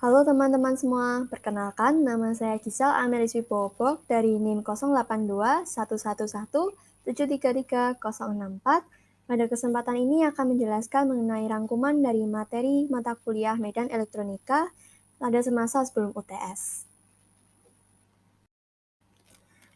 Halo teman-teman semua, perkenalkan nama saya Gisel Ameris Wibowo dari NIM 082111733064. Pada kesempatan ini akan menjelaskan mengenai rangkuman dari materi mata kuliah Medan Elektronika pada semasa sebelum UTS.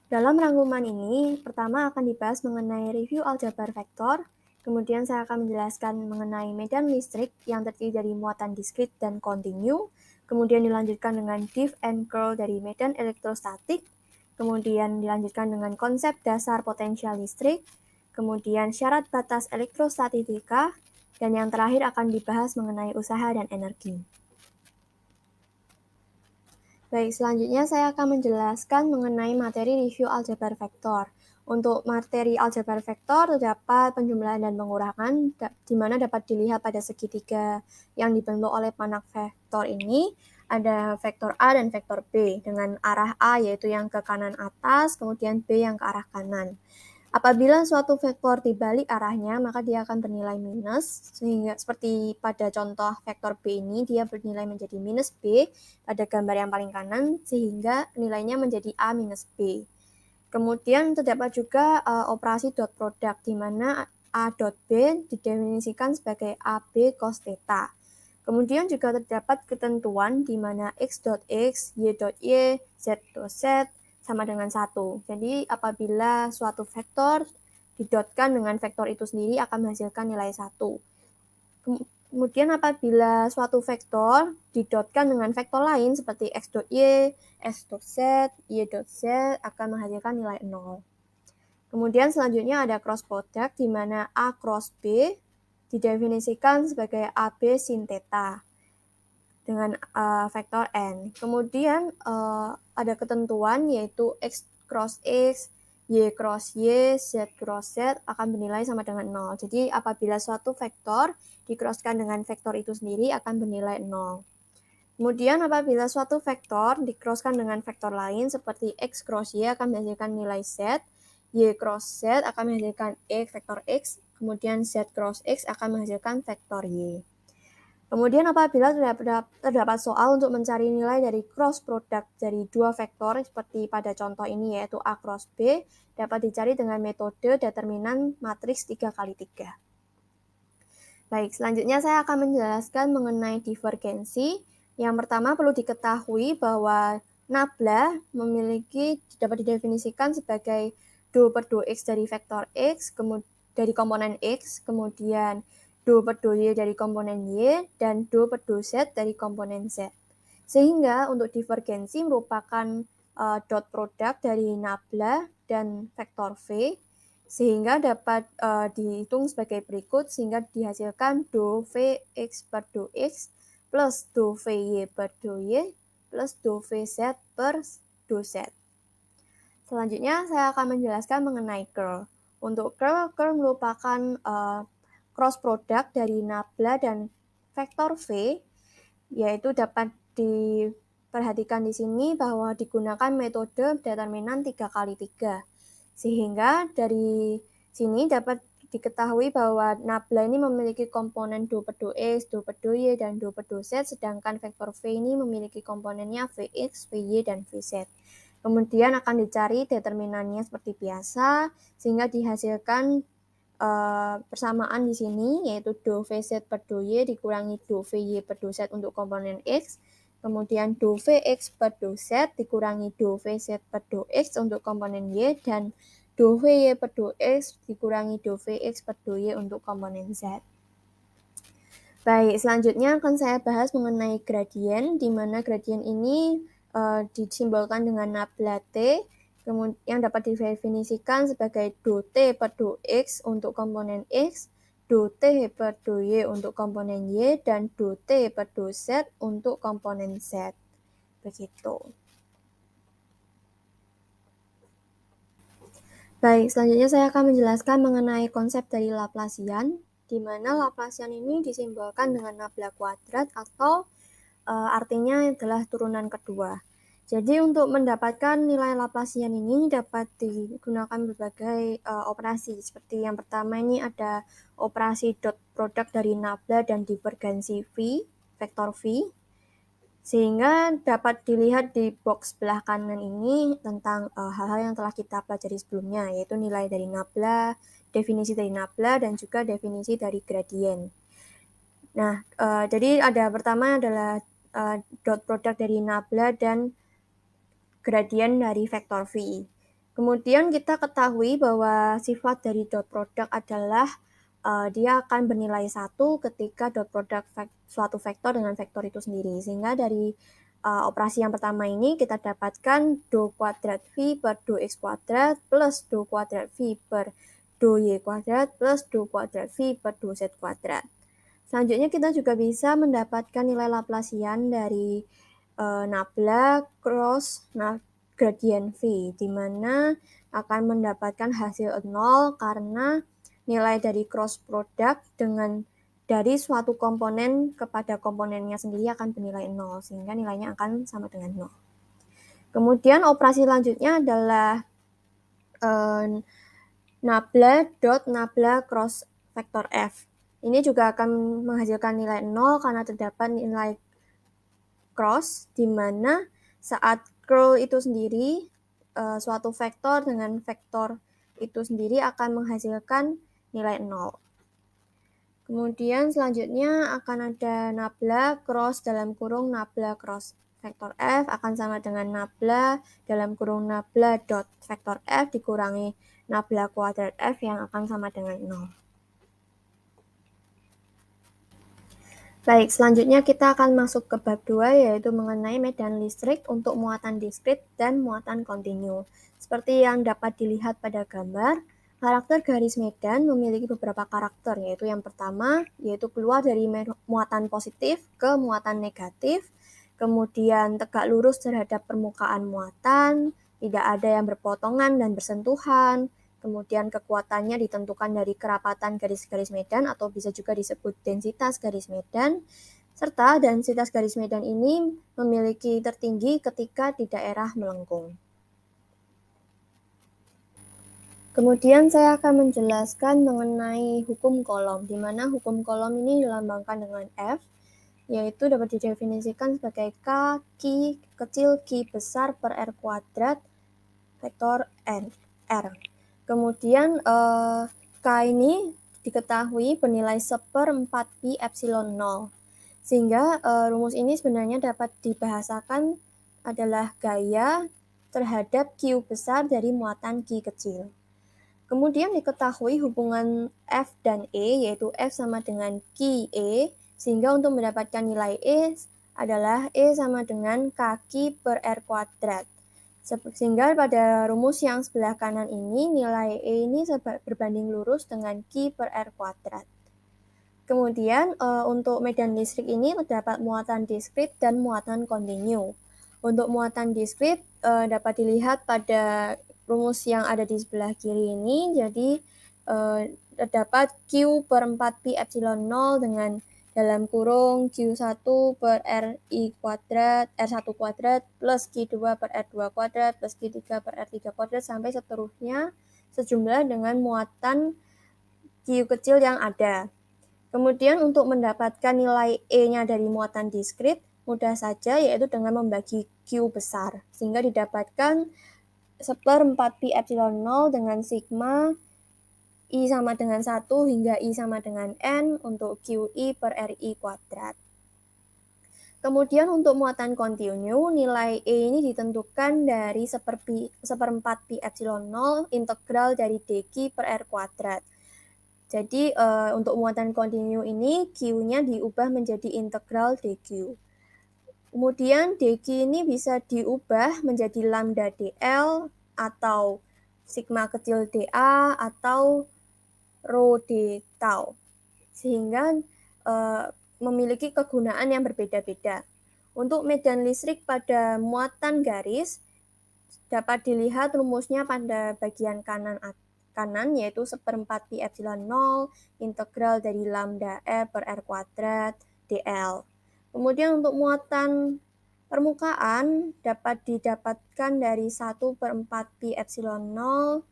Dalam rangkuman ini, pertama akan dibahas mengenai review aljabar vektor, kemudian saya akan menjelaskan mengenai medan listrik yang terdiri dari muatan diskrit dan kontinu, kemudian dilanjutkan dengan diff and curl dari medan elektrostatik, kemudian dilanjutkan dengan konsep dasar potensial listrik, kemudian syarat batas elektrostatika, dan yang terakhir akan dibahas mengenai usaha dan energi. Baik, selanjutnya saya akan menjelaskan mengenai materi review aljabar vektor. Untuk materi aljabar vektor terdapat penjumlahan dan pengurangan, di mana dapat dilihat pada segitiga yang dibentuk oleh panak vektor ini. Ada vektor A dan vektor B dengan arah A yaitu yang ke kanan atas, kemudian B yang ke arah kanan. Apabila suatu vektor dibalik arahnya, maka dia akan bernilai minus, sehingga seperti pada contoh vektor B ini, dia bernilai menjadi minus B pada gambar yang paling kanan, sehingga nilainya menjadi A minus B. Kemudian terdapat juga operasi dot product, di mana A dot B didefinisikan sebagai AB cos theta. Kemudian juga terdapat ketentuan di mana X dot X, Y dot Y, Z dot Z, sama dengan 1. Jadi apabila suatu vektor didotkan dengan vektor itu sendiri akan menghasilkan nilai 1. Kemudian apabila suatu vektor didotkan dengan vektor lain seperti X dot Y, X dot Z, Y dot Z akan menghasilkan nilai 0. Kemudian selanjutnya ada cross product di mana A cross B didefinisikan sebagai AB sin theta dengan vektor N. Kemudian ada ketentuan yaitu X cross X, Y cross Y, Z cross Z akan bernilai sama dengan 0. Jadi apabila suatu vektor dicrosskan dengan vektor itu sendiri akan bernilai 0. Kemudian apabila suatu vektor dicrosskan dengan vektor lain seperti X cross Y akan menghasilkan nilai Z, Y cross Z akan menghasilkan X vektor X, kemudian Z cross X akan menghasilkan vektor Y. Kemudian apabila terdapat soal untuk mencari nilai dari cross product dari dua vektor seperti pada contoh ini yaitu A cross B dapat dicari dengan metode determinan matriks 3x3. Baik, selanjutnya saya akan menjelaskan mengenai divergensi. Yang pertama perlu diketahui bahwa nabla dapat didefinisikan sebagai 2/2x dari vektor x, dari komponen x, kemudian 2/2y dari komponen y, dan 2/2z dari komponen z. Sehingga untuk divergensi merupakan dot product dari nabla dan vektor v, sehingga dapat dihitung sebagai berikut, sehingga dihasilkan do Vx per do x plus do Vy per do y plus do Vz per do z. Selanjutnya saya akan menjelaskan mengenai curl. Untuk curl merupakan cross product dari nabla dan vektor v, yaitu dapat diperhatikan di sini bahwa digunakan metode determinan 3x3. Sehingga dari sini dapat diketahui bahwa nabla ini memiliki komponen 2/2x, 2/2y, dan 2/2z, sedangkan vektor v ini memiliki komponennya vx, vy, dan vz. Kemudian akan dicari determinannya seperti biasa, sehingga dihasilkan persamaan di sini, yaitu do vz per do y dikurangi do vy per do z untuk komponen x, kemudian do vx per do z dikurangi do vz per do x untuk komponen y, dan do vy per do x dikurangi do vx per do y untuk komponen z. Baik, selanjutnya akan saya bahas mengenai gradien, di mana gradien ini disimbolkan dengan nabla T, yang dapat didefinisikan sebagai do T per do X untuk komponen X, do T per do Y untuk komponen Y, dan do T per do Z untuk komponen Z. Begitu. Baik, selanjutnya saya akan menjelaskan mengenai konsep dari Laplacian, di mana Laplacian ini disimbolkan dengan nabla kuadrat atau artinya adalah turunan kedua. Jadi untuk mendapatkan nilai Laplacian ini dapat digunakan berbagai operasi. Seperti yang pertama ini ada operasi dot product dari nabla dan divergensi V, vektor V. Sehingga dapat dilihat di box sebelah kanan ini tentang hal-hal yang telah kita pelajari sebelumnya, yaitu nilai dari nabla, definisi dari nabla, dan juga definisi dari gradien. Nah, jadi ada pertama adalah dot product dari nabla dan gradien dari vektor V. Kemudian kita ketahui bahwa sifat dari dot product adalah dia akan bernilai 1 ketika dot product suatu vektor dengan vektor itu sendiri. Sehingga dari operasi yang pertama ini kita dapatkan do kuadrat V per do X kuadrat plus do kuadrat V per do Y kuadrat plus do kuadrat V per do Z kuadrat. Selanjutnya kita juga bisa mendapatkan nilai Laplacian dari nabla cross gradien V, di mana akan mendapatkan hasil 0 karena nilai dari cross product dari suatu komponen kepada komponennya sendiri akan bernilai 0, sehingga nilainya akan sama dengan 0. Kemudian operasi selanjutnya adalah nabla cross vektor F. Ini juga akan menghasilkan nilai 0 karena terdapat nilai cross, di mana saat curl itu sendiri, suatu vektor dengan vektor itu sendiri akan menghasilkan nilai 0. Kemudian selanjutnya akan ada nabla cross dalam kurung nabla cross vektor F akan sama dengan nabla dalam kurung nabla dot vektor F dikurangi nabla kuadrat F yang akan sama dengan 0. Baik, selanjutnya kita akan masuk ke bab 2, yaitu mengenai medan listrik untuk muatan diskrit dan muatan kontinu. Seperti yang dapat dilihat pada gambar, karakter garis medan memiliki beberapa karakter, yaitu yang pertama, yaitu keluar dari muatan positif ke muatan negatif, kemudian tegak lurus terhadap permukaan muatan, tidak ada yang berpotongan dan bersentuhan, kemudian kekuatannya ditentukan dari kerapatan garis-garis medan atau bisa juga disebut densitas garis medan, serta densitas garis medan ini memiliki tertinggi ketika di daerah melengkung. Kemudian saya akan menjelaskan mengenai hukum kolom, di mana hukum kolom ini dilambangkan dengan F, yaitu dapat didefinisikan sebagai K, Q kecil Q besar per R kuadrat vektor N, R. Kemudian K ini diketahui bernilai 1/4 pi epsilon 0. Sehingga rumus ini sebenarnya dapat dibahasakan adalah gaya terhadap Q besar dari muatan Q kecil. Kemudian diketahui hubungan F dan E, yaitu F sama dengan QE, sehingga untuk mendapatkan nilai E adalah E sama dengan kaki per R kuadrat. Sehingga pada rumus yang sebelah kanan ini, nilai E ini berbanding lurus dengan Q per R kuadrat. Kemudian untuk medan listrik ini terdapat muatan diskrit dan muatan kontinu. Untuk muatan diskrit dapat dilihat pada rumus yang ada di sebelah kiri ini, jadi terdapat Q per 4 pi epsilon 0 dengan dalam kurung Q1 per RI kuadrat, R1 kuadrat, plus Q2 per R2 kuadrat, plus Q3 per R3 kuadrat, sampai seterusnya sejumlah dengan muatan Q kecil yang ada. Kemudian untuk mendapatkan nilai E-nya dari muatan diskrit, mudah saja yaitu dengan membagi Q besar. Sehingga didapatkan 1/4 pi epsilon 0 dengan sigma I sama dengan 1 hingga I sama dengan N untuk QI per RI kuadrat. Kemudian untuk muatan kontinu, nilai E ini ditentukan dari 1/4 pi epsilon 0 integral dari dq per R kuadrat. Jadi untuk muatan kontinu ini Q-nya diubah menjadi integral dq. Kemudian dq ini bisa diubah menjadi lambda dl atau sigma kecil dA atau rho d tau, sehingga memiliki kegunaan yang berbeda-beda. Untuk medan listrik pada muatan garis dapat dilihat rumusnya pada bagian kanan yaitu 1/4 pi epsilon 0 integral dari lambda R per R kuadrat dl. Kemudian untuk muatan permukaan dapat didapatkan dari 1/4 pi epsilon 0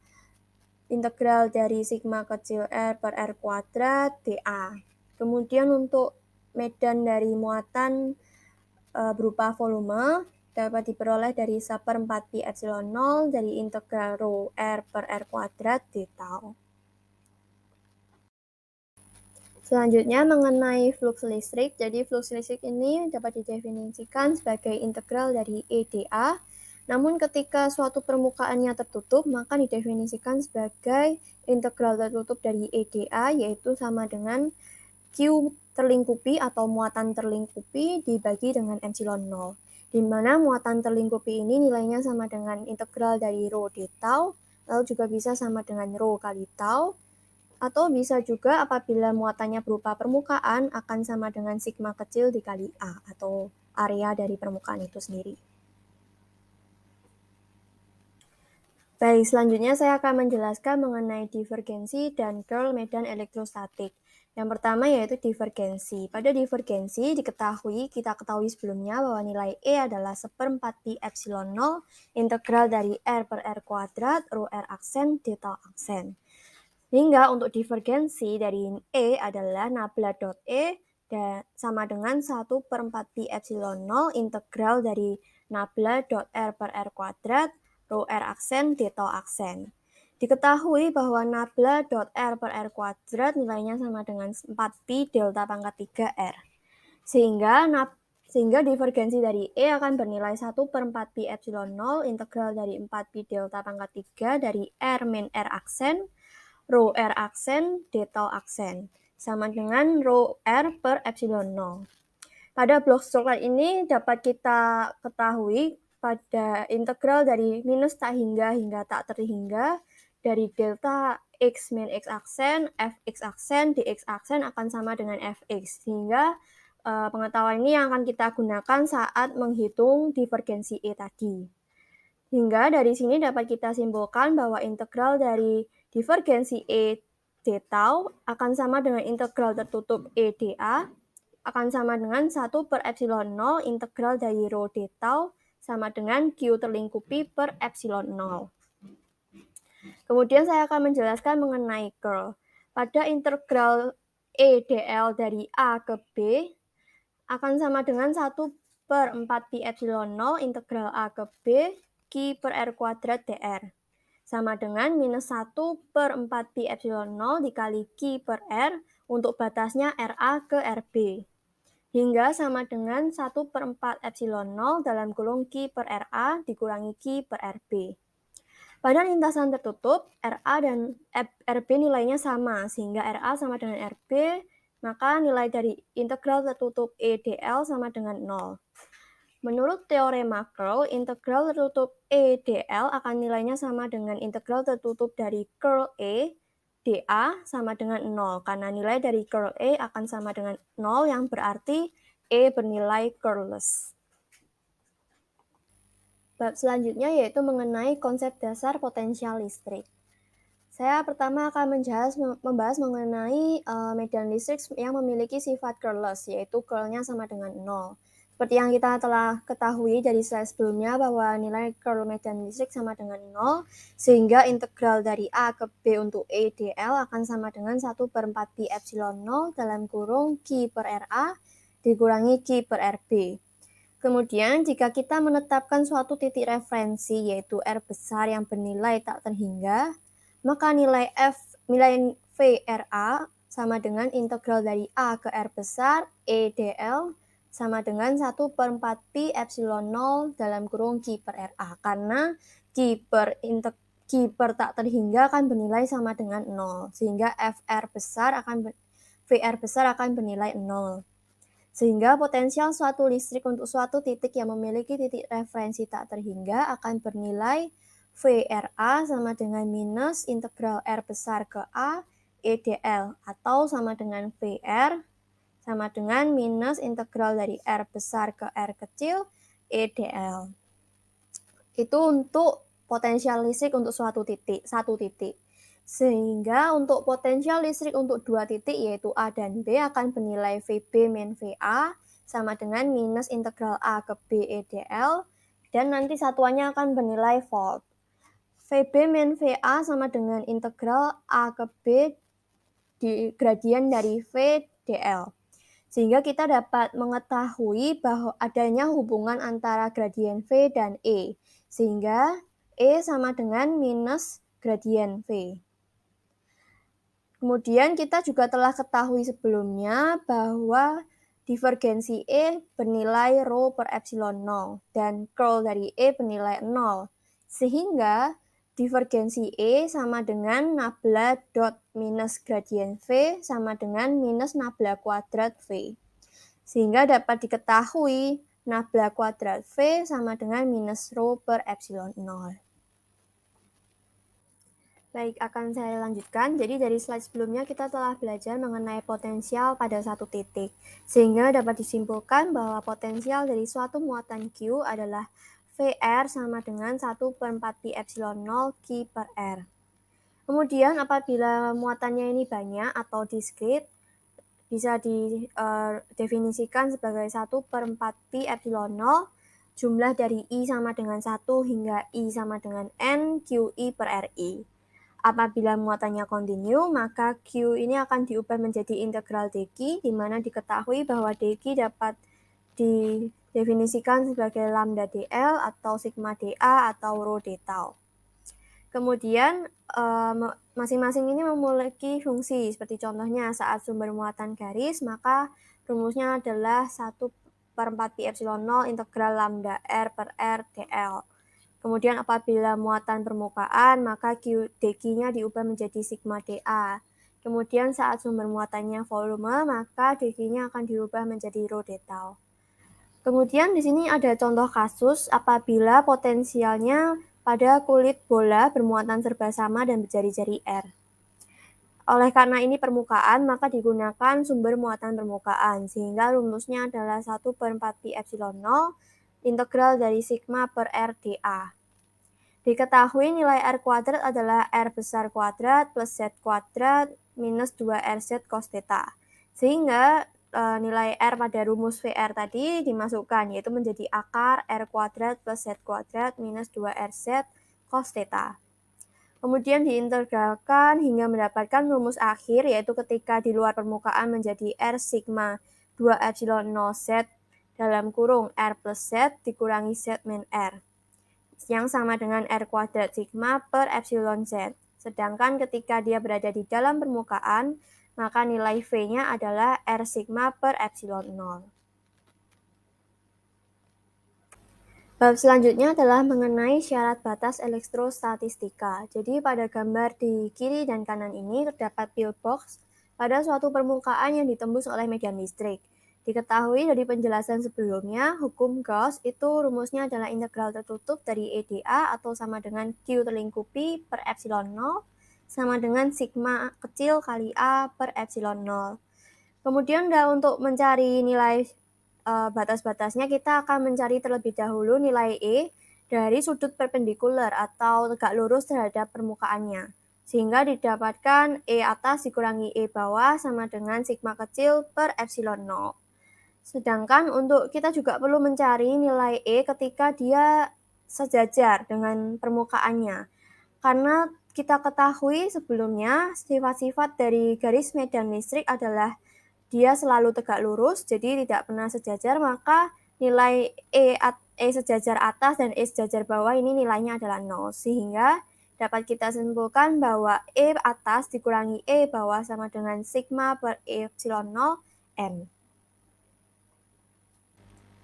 integral dari sigma kecil R per R kuadrat dA. Kemudian untuk medan dari muatan berupa volume dapat diperoleh dari 1/4 pi epsilon 0 dari integral rho r per r kuadrat d tau. Selanjutnya mengenai flux listrik. Jadi flux listrik ini dapat didefinisikan sebagai integral dari E dA. Namun ketika suatu permukaannya tertutup, maka didefinisikan sebagai integral tertutup dari E dA, yaitu sama dengan Q terlingkupi atau muatan terlingkupi dibagi dengan epsilon 0. Di mana muatan terlingkupi ini nilainya sama dengan integral dari rho d tau, lalu juga bisa sama dengan rho kali tau, atau bisa juga apabila muatannya berupa permukaan akan sama dengan sigma kecil dikali A atau area dari permukaan itu sendiri. Baik, selanjutnya saya akan menjelaskan mengenai divergensi dan curl medan elektrostatik. Yang pertama yaitu divergensi. Pada divergensi kita ketahui sebelumnya bahwa nilai E adalah 1/4 pi epsilon 0 integral dari R per R kuadrat rho R aksen d tau aksen. Sehingga untuk divergensi dari E adalah nabla dot E dan sama dengan 1/4 pi epsilon 0 integral dari nabla dot R per R kuadrat rho R aksen d tau aksen. Diketahui bahwa nabla dot R per R kuadrat nilainya sama dengan 4 pi delta pangkat 3 R. Sehingga divergensi dari E akan bernilai 1/4 pi epsilon 0 integral dari 4 pi delta pangkat 3 dari R min R aksen rho R aksen d tau aksen sama dengan rho R per epsilon 0. Pada blok struktur ini dapat kita ketahui pada integral dari minus tak hingga hingga tak terhingga dari delta x min x aksen, fx aksen, dx aksen akan sama dengan fx. Sehingga pengetahuan ini yang akan kita gunakan saat menghitung divergensi E tadi. Hingga dari sini dapat kita simpulkan bahwa integral dari divergensi E d tau akan sama dengan integral tertutup E dA akan sama dengan 1 per epsilon 0 integral dari rho d tau sama dengan Q terlingkupi per epsilon 0. Kemudian saya akan menjelaskan mengenai curl. Pada integral E dl dari A ke B akan sama dengan 1/4 pi epsilon 0 integral A ke B Q per R kuadrat dr. Sama dengan minus 1/4 pi epsilon 0 dikali Q per R untuk batasnya RA ke RB. Hingga sama dengan 1/4 epsilon 0 dalam kurung Q per RA dikurangi Q per RB. Pada lintasan tertutup, RA dan RB nilainya sama, sehingga RA sama dengan RB, maka nilai dari integral tertutup EDL sama dengan 0. Menurut teorema curl, integral tertutup EDL akan nilainya sama dengan integral tertutup dari curl E dA sama dengan 0, karena nilai dari curl E akan sama dengan 0 yang berarti E bernilai curlless. Bab selanjutnya yaitu mengenai konsep dasar potensial listrik. Saya pertama akan membahas mengenai medan listrik yang memiliki sifat curlless, yaitu curlnya sama dengan 0. Seperti yang kita telah ketahui dari slide sebelumnya bahwa nilai curl medan listrik sama dengan 0, sehingga integral dari A ke B untuk E dl akan sama dengan 1/4 pi epsilon 0 dalam kurung Q per RA dikurangi Q per RB. Kemudian jika kita menetapkan suatu titik referensi yaitu R besar yang bernilai tak terhingga, maka nilai VRA sama dengan integral dari A ke R besar E dl sama dengan 1/4 pi epsilon 0 dalam kurung Q per RA, karena Q per tak terhingga akan bernilai sama dengan 0, sehingga VR besar akan bernilai 0. Sehingga potensial suatu listrik untuk suatu titik yang memiliki titik referensi tak terhingga akan bernilai VRA sama dengan minus integral R besar ke A EDL atau sama dengan VR sama dengan minus integral dari R besar ke R kecil EDL. Itu untuk potensial listrik untuk satu titik. Sehingga untuk potensial listrik untuk dua titik yaitu A dan B akan bernilai VB min VA sama dengan minus integral A ke B EDL dan nanti satuannya akan bernilai volt. VB min VA sama dengan integral A ke B di gradien dari V dl. Sehingga kita dapat mengetahui bahwa adanya hubungan antara gradien V dan E. Sehingga E sama dengan minus gradien V. Kemudian kita juga telah ketahui sebelumnya bahwa divergensi E bernilai rho per epsilon 0 dan curl dari E bernilai 0. Sehingga divergensi E sama dengan nabla dot minus gradien V sama dengan minus nabla kuadrat V. Sehingga dapat diketahui nabla kuadrat V sama dengan minus rho per epsilon 0. Baik, akan saya lanjutkan. Jadi dari slide sebelumnya kita telah belajar mengenai potensial pada satu titik. Sehingga dapat disimpulkan bahwa potensial dari suatu muatan Q adalah VR sama dengan 1/4 pi epsilon 0 Q per R. Kemudian apabila muatannya ini banyak atau diskrit, bisa didefinisikan sebagai 1/4 pi epsilon 0 jumlah dari I sama dengan 1 hingga I sama dengan N QI per RI. Apabila muatannya kontinu, maka Q ini akan diubah menjadi integral dq, di mana diketahui bahwa dq dapat didefinisikan sebagai lambda dl atau sigma dA atau rho d tau. Kemudian masing-masing ini memiliki fungsi, seperti contohnya saat sumber muatan garis, maka rumusnya adalah 1/4 pi epsilon 0 integral lambda r per r dl. Kemudian apabila muatan permukaan, maka dq-nya diubah menjadi sigma dA. Kemudian saat sumber muatannya volume, maka dq-nya akan diubah menjadi rho d tau. Kemudian di sini ada contoh kasus apabila potensialnya pada kulit bola bermuatan serba sama dan berjari-jari R. Oleh karena ini permukaan, maka digunakan sumber muatan permukaan, sehingga rumusnya adalah 1/4 pi epsilon 0 integral dari sigma per R dA. Diketahui nilai R kuadrat adalah R besar kuadrat plus Z kuadrat minus 2RZ cos theta. Sehingga nilai R pada rumus VR tadi dimasukkan, yaitu menjadi akar R kuadrat plus Z kuadrat minus 2RZ cos theta. Kemudian diintegralkan hingga mendapatkan rumus akhir, yaitu ketika di luar permukaan menjadi R sigma 2 epsilon 0 Z dalam kurung R plus Z dikurangi Z min R, yang sama dengan R kuadrat sigma per epsilon Z. Sedangkan ketika dia berada di dalam permukaan, maka nilai V-nya adalah R sigma per epsilon 0. Bab selanjutnya adalah mengenai syarat batas elektrostatistika. Jadi pada gambar di kiri dan kanan ini terdapat pillbox pada suatu permukaan yang ditembus oleh medan listrik. Diketahui dari penjelasan sebelumnya, hukum Gauss itu rumusnya adalah integral tertutup dari EdA atau sama dengan Q terlingkupi per epsilon 0 sama dengan sigma kecil kali A per epsilon 0. Kemudian untuk mencari nilai batas-batasnya, kita akan mencari terlebih dahulu nilai E dari sudut perpendikular atau tegak lurus terhadap permukaannya. Sehingga didapatkan E atas dikurangi E bawah sama dengan sigma kecil per epsilon 0. Sedangkan untuk kita juga perlu mencari nilai E ketika dia sejajar dengan permukaannya. Karena kita ketahui sebelumnya sifat-sifat dari garis medan listrik adalah dia selalu tegak lurus, jadi tidak pernah sejajar, maka nilai E sejajar atas dan E sejajar bawah ini nilainya adalah 0. Sehingga dapat kita simpulkan bahwa E atas dikurangi E bawah sama dengan sigma per epsilon 0 M.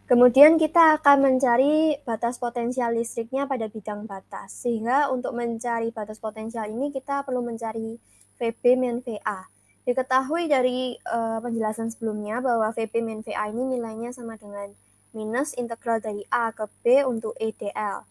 Kemudian kita akan mencari batas potensial listriknya pada bidang batas. Sehingga untuk mencari batas potensial ini kita perlu mencari VB min VA. Diketahui dari penjelasan sebelumnya bahwa VB min VA ini nilainya sama dengan minus integral dari A ke B untuk EdL.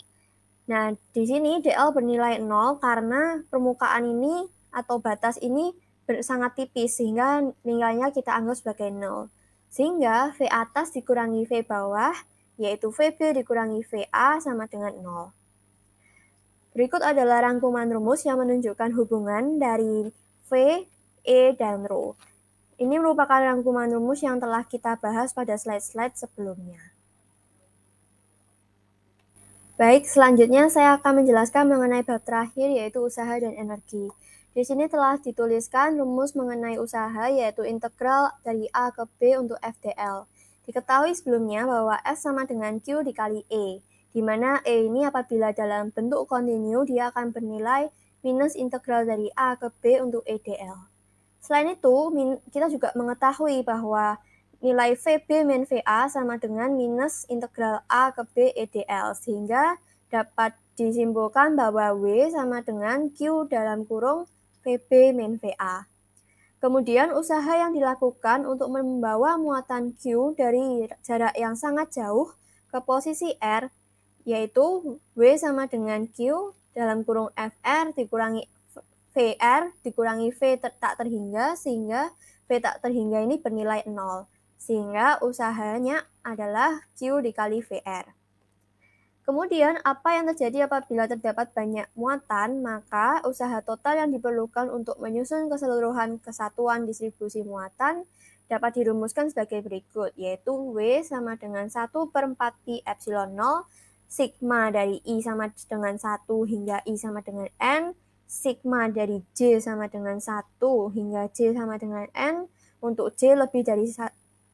Nah, di sini dl bernilai 0 karena permukaan ini atau batas ini sangat tipis sehingga nilainya kita anggap sebagai 0. Sehingga V atas dikurangi V bawah, yaitu VB dikurangi VA sama dengan 0. Berikut adalah rangkuman rumus yang menunjukkan hubungan dari V, E, dan rho. Ini merupakan rangkuman rumus yang telah kita bahas pada slide-slide sebelumnya. Baik, selanjutnya saya akan menjelaskan mengenai bab terakhir, yaitu usaha dan energi. Di sini telah dituliskan rumus mengenai usaha yaitu integral dari A ke B untuk FDL. Diketahui sebelumnya bahwa F sama dengan Q dikali E, di mana E ini apabila dalam bentuk kontinu dia akan bernilai minus integral dari A ke B untuk EDL. Selain itu, kita juga mengetahui bahwa nilai VB min VA sama dengan minus integral A ke B EDL, sehingga dapat disimpulkan bahwa W sama dengan Q dalam kurung VB min VA. Kemudian usaha yang dilakukan untuk membawa muatan Q dari jarak yang sangat jauh ke posisi R, yaitu W sama dengan Q dalam kurung FR dikurangi VR dikurangi V tak terhingga, sehingga V tak terhingga ini bernilai 0. Sehingga usahanya adalah Q dikali VR. Kemudian, apa yang terjadi apabila terdapat banyak muatan, maka usaha total yang diperlukan untuk menyusun keseluruhan kesatuan distribusi muatan dapat dirumuskan sebagai berikut, yaitu W sama dengan 1/4 pi epsilon 0, sigma dari I sama dengan 1 hingga I sama dengan N, sigma dari J sama dengan 1 hingga J sama dengan N, untuk J lebih dari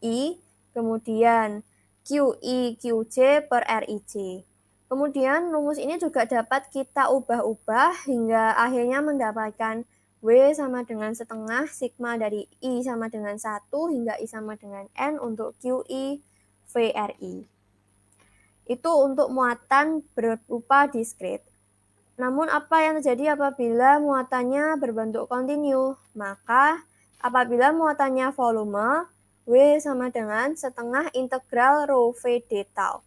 I, kemudian QI QJ per RIJ. Kemudian rumus ini juga dapat kita ubah-ubah hingga akhirnya mendapatkan W sama dengan setengah sigma dari I sama dengan 1 hingga I sama dengan N untuk QI VRI. Itu untuk muatan berupa diskrit. Namun apa yang terjadi apabila muatannya berbentuk kontinu? Maka apabila muatannya volume, W sama dengan setengah integral rho V d tau.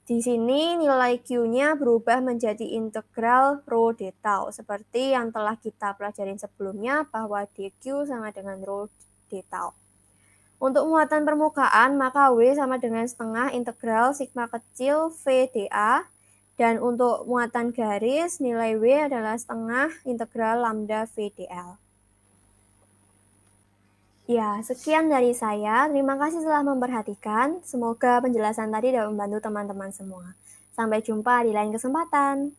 Di sini nilai Q-nya berubah menjadi integral rho d tau, seperti yang telah kita pelajarin sebelumnya bahwa dQ sama dengan rho d tau. Untuk muatan permukaan, maka W sama dengan setengah integral sigma kecil V dA, dan untuk muatan garis, nilai W adalah setengah integral lambda V dL. Ya, sekian dari saya. Terima kasih telah memperhatikan. Semoga penjelasan tadi dapat membantu teman-teman semua. Sampai jumpa di lain kesempatan.